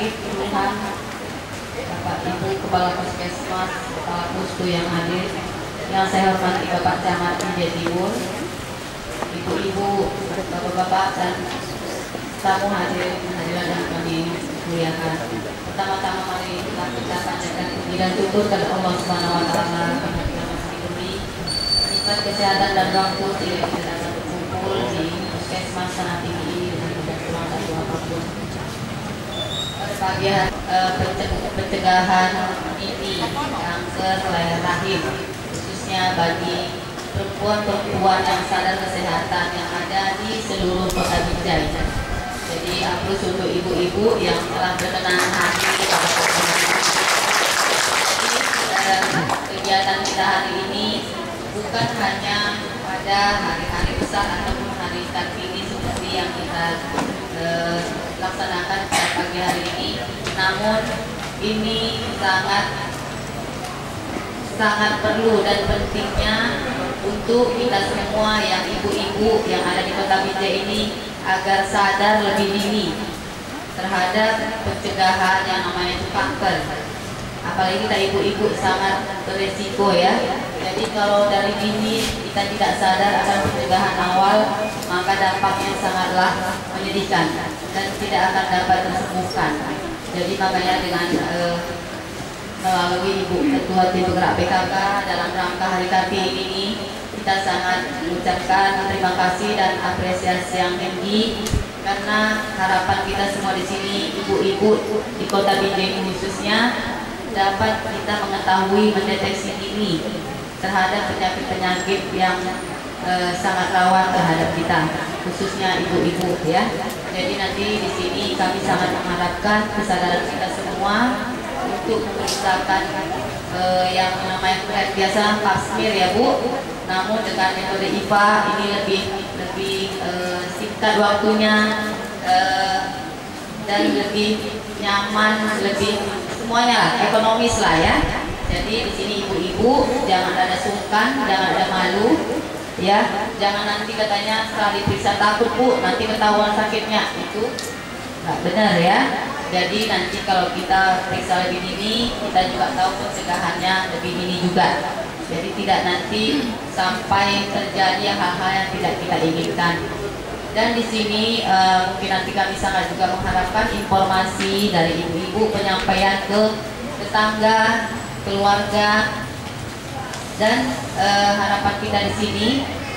sakit, keluhan Bapak Ibu Kepala Puskesmas, Kepala Pustu yang hadir, yang saya hormati Bapak Camat Binjai Timur, Ibu-ibu, Bapak-bapak dan tamu hadirin yang kami muliakan. Pertama-tama mari kita panjatkan puji dan syukur kepada Allah Subhanahu wa taala karena kita masih diberi nikmat kesehatan dan waktu sehingga kita dapat berkumpul di Puskesmas Tanah Tinggi ini dengan tidak kurang satu apapun. Pada pagi pencegahan ini kanker leher rahim khususnya bagi perempuan-perempuan yang sadar kesehatan yang ada di seluruh Kota Binjai. Jadi apresiasi untuk ibu-ibu yang telah berkenan hadir pada kegiatan kita hari ini bukan hanya pada hari-hari besar ataupun hari Kartini seperti yang kita laksanakan pada pagi hari ini, namun ini sangat perlu dan pentingnya untuk kita semua yang ibu-ibu yang ada di Kota Binjai ini agar sadar lebih dini terhadap pencegahan yang namanya itu kanker. Apalagi kita ibu-ibu sangat beresiko ya. Jadi kalau dari dini kita tidak sadar akan pencegahan awal, maka dampaknya sangatlah menyedihkan dan tidak akan dapat tersembuhkan. Jadi makanya dengan melalui Ibu Ketua Tim Penggerak PKK dalam rangka Hari Kartini ini kita sangat mengucapkan terima kasih dan apresiasi yang tinggi karena harapan kita semua di sini ibu-ibu di Kota Binjai khususnya dapat kita mengetahui mendeteksi dini terhadap penyakit-penyakit yang sangat rawan terhadap kita khususnya ibu-ibu ya. Jadi nanti di sini kami sangat mengharapkan kesadaran kita semua untuk memeriksakan yang namanya biasa pap smear ya Bu. Namun dengan metode IPA ini lebih singkat waktunya dan lebih nyaman, lebih semuanya lah, ekonomis lah ya. Jadi di sini ibu-ibu jangan ada sungkan, jangan ada malu ya. Jangan nanti katanya setelah diperiksa takut Bu, nanti ketahuan sakitnya, itu nggak benar ya. Jadi nanti kalau kita periksa lebih dini, kita juga tahu pencegahannya lebih dini juga. Jadi tidak nanti sampai terjadi hal-hal yang tidak kita inginkan. Dan di sini mungkin nanti kami sangat juga mengharapkan informasi dari ibu-ibu penyampaian ke tetangga, keluarga, dan harapan kita di sini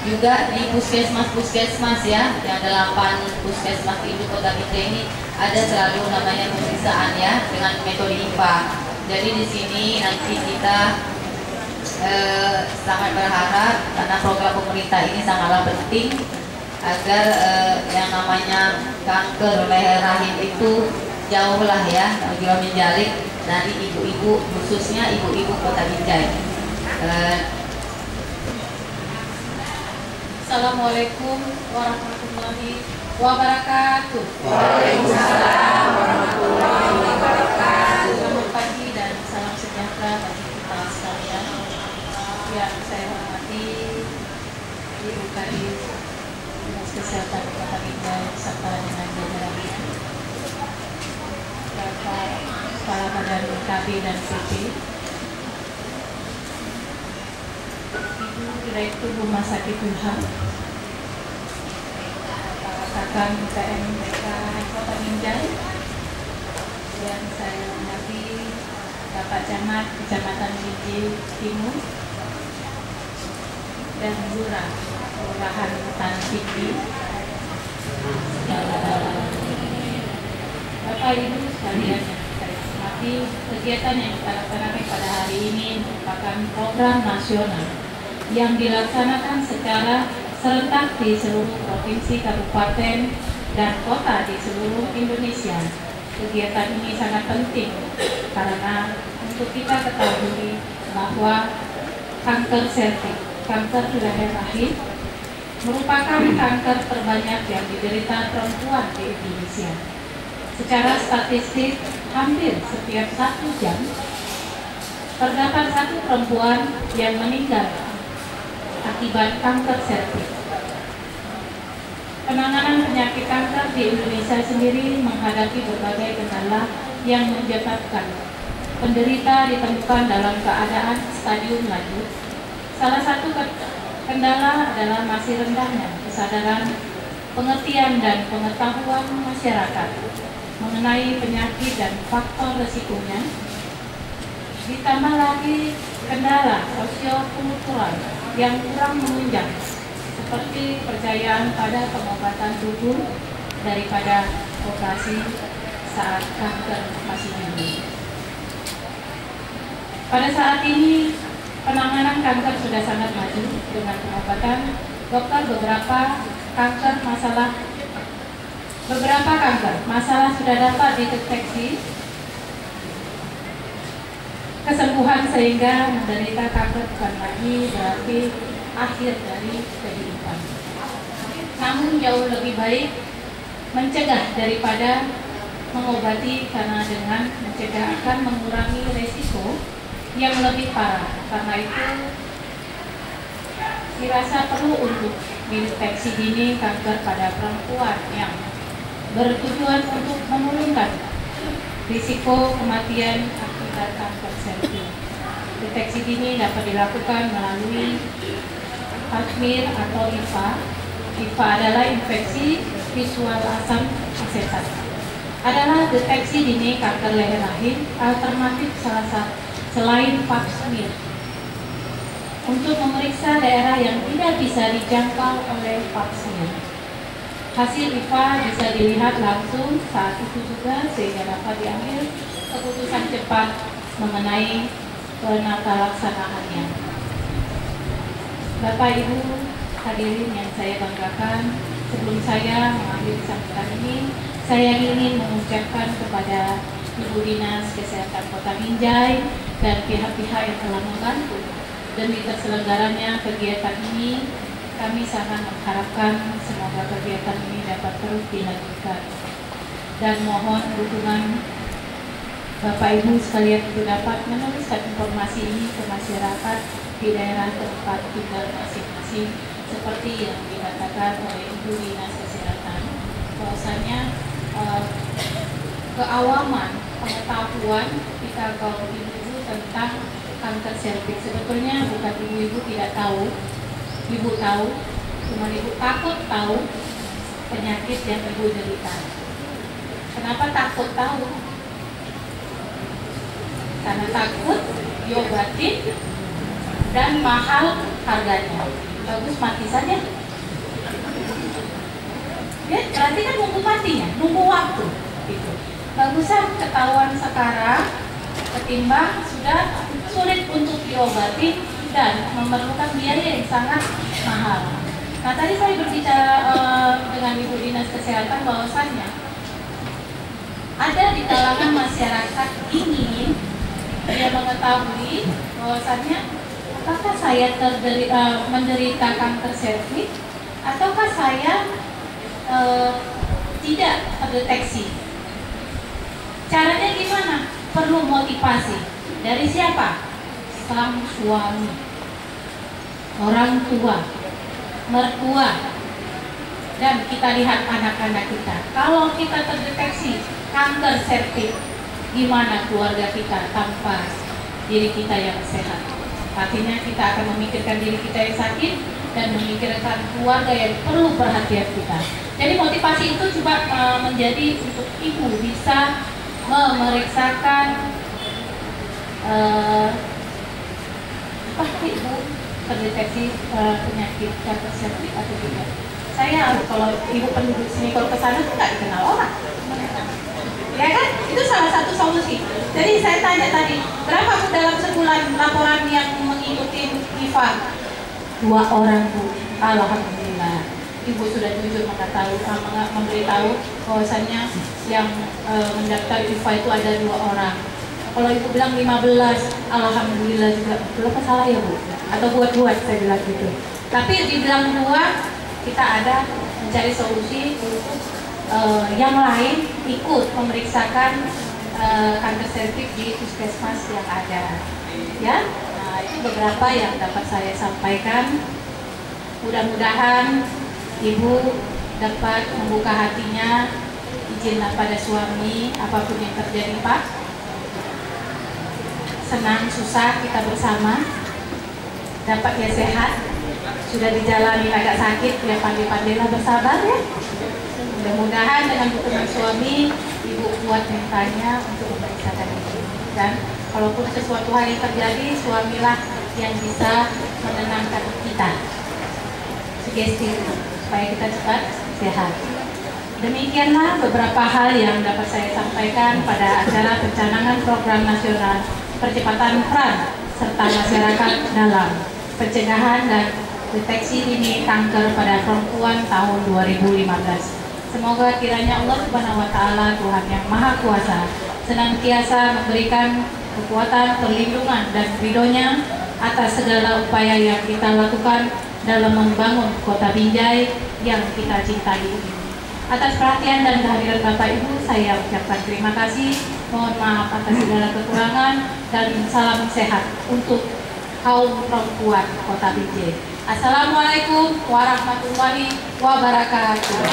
juga di puskesmas ya, yang 8 puskesmas di Kota Binjai ini ada selalu namanya pemeriksaan ya dengan metode IPA. Jadi di sini nanti kita sangat berharap karena program pemerintah ini sangatlah penting agar yang namanya kanker leher rahim itu jauhlah ya menjalik dari ibu-ibu khususnya ibu-ibu Kota Binjai. Assalamualaikum warahmatullahi wabarakatuh. Waalaikumsalam warahmatullahi wabarakatuh. Selamat pagi dan salam sejahtera bagi kita sekalian. Yang saya hormati Ibu Kadis Dinas Kesehatan Kota Binjai serta dengan jajarannya, Bapak Kepala Badan KB dan PP, Ibu Direktur Rumah Sakit Ilham, Kakak PMPK Kota Binjai, yang saya hormati Bapak Camat Kecamatan Binjai Timur dan Lurah Kelurahan Tanah Tinggi, Bapak Ibu sekalian yang saya hormati, kegiatan yang kita laksanakan pada hari ini merupakan program nasional yang dilaksanakan secara serentak di seluruh provinsi, kabupaten, dan kota di seluruh Indonesia. Kegiatan ini sangat penting karena untuk kita ketahui bahwa kanker serviks, kanker leher rahim merupakan kanker terbanyak yang diderita perempuan di Indonesia. Secara statistik, hampir setiap 1 jam terdapat 1 perempuan yang meninggal akibat kanker serviks. Penanganan penyakit kanker di Indonesia sendiri menghadapi berbagai kendala yang menyebabkan penderita ditemukan dalam keadaan stadium lanjut. Salah satu kendala adalah masih rendahnya kesadaran, pengertian dan pengetahuan masyarakat mengenai penyakit dan faktor resikonya. Ditambah lagi kendala sosiokultural yang kurang menunjang, seperti percayaan pada pengobatan dukun daripada operasi saat kanker masih dini. Pada saat ini penanganan kanker sudah sangat maju dengan pengobatan dokter. Beberapa kanker masalah sudah dapat dideteksi kesembuhan, sehingga menderita kanker bukan lagi berarti akhir dari kehidupan. Namun jauh lebih baik mencegah daripada mengobati, karena dengan mencegah akan mengurangi resiko yang lebih parah. Karena itu dirasa perlu untuk deteksi dini kanker pada perempuan yang bertujuan untuk menurunkan risiko kematian akibat kanker cervix. Deteksi dini dapat dilakukan melalui pap smear atau IVA. IVA adalah infeksi visual asam asetat. Adalah deteksi dini kanker leher rahim alternatif selain pap smear untuk memeriksa daerah yang tidak bisa dijangkau oleh pap smear. Hasil IVA bisa dilihat langsung saat itu juga, sehingga dapat diambil keputusan cepat mengenai penata laksanaannya. Bapak Ibu hadirin yang saya banggakan, sebelum saya mengambil sambutan ini, saya ingin mengucapkan kepada Ibu Dinas Kesehatan Kota Binjai dan pihak-pihak yang telah membantu demi terselenggaranya kegiatan ini. Kami sangat mengharapkan semoga kegiatan ini dapat terus dilanjutkan, dan mohon dukungan Bapak Ibu sekalian untuk dapat meneruskan informasi ini ke masyarakat di daerah tempat tinggal masing-masing, seperti yang dikatakan oleh Ibu Dinas Kesehatan, bahwasanya keawaman pengetahuan kita kaum ibu tentang kanker serviks. Sebetulnya bukan ibu-ibu tidak tahu, ibu tahu, cuma ibu takut tahu penyakit yang ibu derita. Kenapa takut tahu? Karena takut diobatin dan mahal harganya. Bagus mati saja. Ya, berarti kan nunggu matinya, nunggu waktu. Gitu. Bagusan ketahuan sekarang ketimbang sudah sulit untuk diobati dan memerlukan biaya yang sangat mahal. Nah, tadi saya berbicara dengan Ibu Dinas Kesehatan bahwasannya ada di kalangan masyarakat ingin dia mengetahui bahwasannya apakah saya menderita kanker serviks ataukah saya tidak terdeteksi. Caranya gimana? Perlu motivasi. Dari siapa? Sang suami, orang tua, mertua, dan kita lihat anak-anak kita. Kalau kita terdeteksi kanker serviks, gimana keluarga kita tanpa diri kita yang sehat? Artinya kita akan memikirkan diri kita yang sakit dan memikirkan keluarga yang perlu perhatian kita. Jadi motivasi itu coba menjadi untuk ibu bisa memeriksakan pasti ibu terdeteksi penyakit kanker serviks atau tidak. Saya kalau ibu penduduk sini kalau ke sana tuh nggak dikenal orang, ya kan? Itu salah satu solusi. Jadi saya tanya tadi, berapa Bu dalam sebulan laporan yang mengikuti IVA? 2 orang Bu. Alhamdulillah. Ibu sudah jujur memberitahu bahwasannya yang mendaftar IVA itu ada 2 orang. Kalau ibu bilang 15, alhamdulillah juga. Belum salah ya Bu? Atau buat-buat saya bilang gitu. Tapi dibilang 2, kita ada mencari solusi untuk yang lain ikut memeriksakan kanker serviks di puskesmas yang ada. Ya, nah, itu beberapa yang dapat saya sampaikan. Mudah-mudahan ibu dapat membuka hatinya, Izinlah pada suami, apapun yang terjadi Pak, senang, susah, kita bersama. Dapat ya sehat, sudah dijalani agak sakit, ya pandai-pandailah bersabar ya. Mudah-mudahan dengan dukungan suami, ibu kuat mentalnya untuk memeriksakan ini. Dan kalaupun sesuatu hal yang terjadi, suamilah yang bisa menenangkan kita. Sugesti supaya kita cepat sehat. Demikianlah beberapa hal yang dapat saya sampaikan pada acara pencanangan program nasional percepatan peran serta masyarakat dalam pencegahan dan deteksi dini kanker pada perempuan tahun 2015. Semoga kiranya Allah Subhanahu wa Ta'ala, Tuhan yang Maha Kuasa, senantiasa memberikan kekuatan, perlindungan dan ridhonya atas segala upaya yang kita lakukan dalam membangun Kota Binjai yang kita cintai ini. Atas perhatian dan kehadiran Bapak Ibu, saya ucapkan terima kasih. Mohon maaf atas segala kekurangan dan salam sehat untuk kaum perempuan Kota Binjai. Assalamualaikum warahmatullahi wabarakatuh.